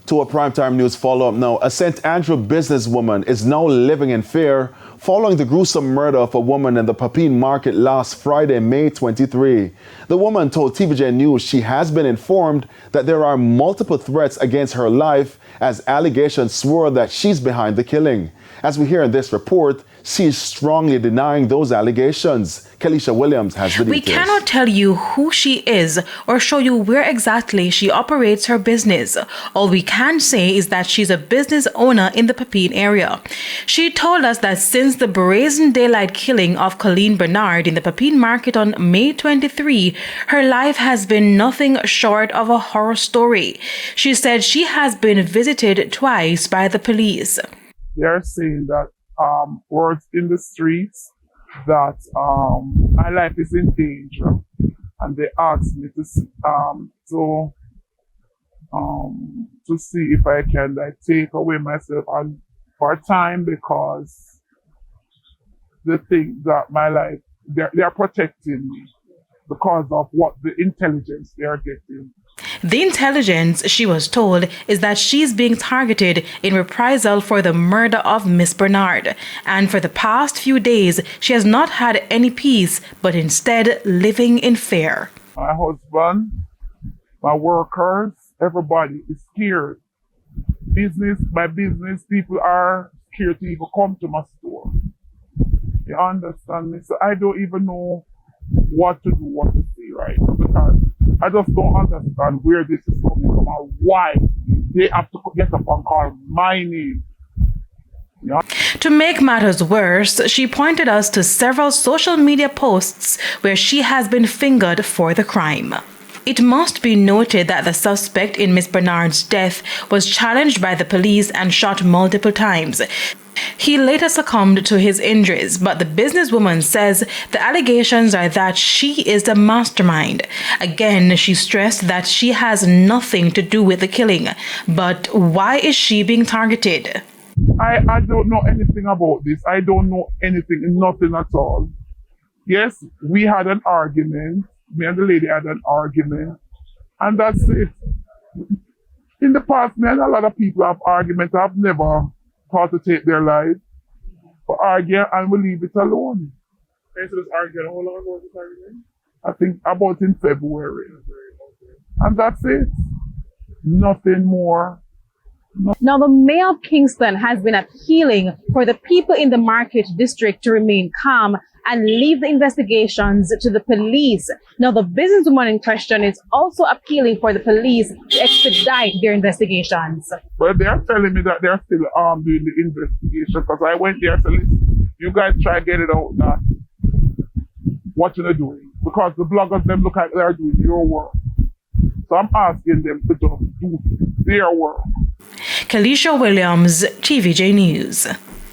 To a primetime news follow-up now. A St. Andrew businesswoman is now living in fear following the gruesome murder of a woman in the Papine market last Friday, May 23. The woman told TVJ News she has been informed that there are multiple threats against her life as allegations swirl that she's behind the killing. As we hear in this report, she is strongly denying those allegations. Kelisha Williams has the details. We cannot tell you who she is or show you where exactly she operates her business. All we can say is that she's a business owner in the Papine area. She told us that since the brazen daylight killing of Colleen Bernard in the Papine market on May 23, her life has been nothing short of a horror story. She said she has been visited twice by the police. They are saying that words in the streets that my life is in danger, and they asked me to see if I can take away myself and for a time, because they think that my life they are protecting me because of what the intelligence they are getting. The intelligence, she was told, is that she's being targeted in reprisal for the murder of Miss Bernard. And for the past few days, she has not had any peace, but instead living in fear. My husband, my workers, everybody is scared. My business people are scared to even come to my store. You understand me? So I don't even know what to do, what to say right now, because I just don't understand where this is coming from and why they have to get up and call my name. Yeah. To make matters worse, she pointed us to several social media posts where she has been fingered for the crime. It must be noted that the suspect in Miss Bernard's death was challenged by the police and shot multiple times. He later succumbed to his injuries, but the businesswoman says the allegations are that she is the mastermind. Again, she stressed that she has nothing to do with the killing. But why is she being targeted? I don't know anything about this. I don't know anything, nothing at all. Yes, we had an argument. Me and the lady had an argument. And that's it. In the past, me and a lot of people have arguments. I've never thought to take their lives, but argue and we leave it alone. Okay, so this argument, how long ago was this argument? I think about in February. And that's it. Nothing more. Now, the mayor of Kingston has been appealing for the people in the market district to remain calm and leave the investigations to the police. Now, the businesswoman in question is also appealing for the police to expedite their investigations. But they are telling me that they're still doing the investigation, because I went there and said, listen, you guys try to get it out now. What are they doing? Because the bloggers, them look like they're doing your work. So I'm asking them to just do their work. Kelisha Williams, TVJ News.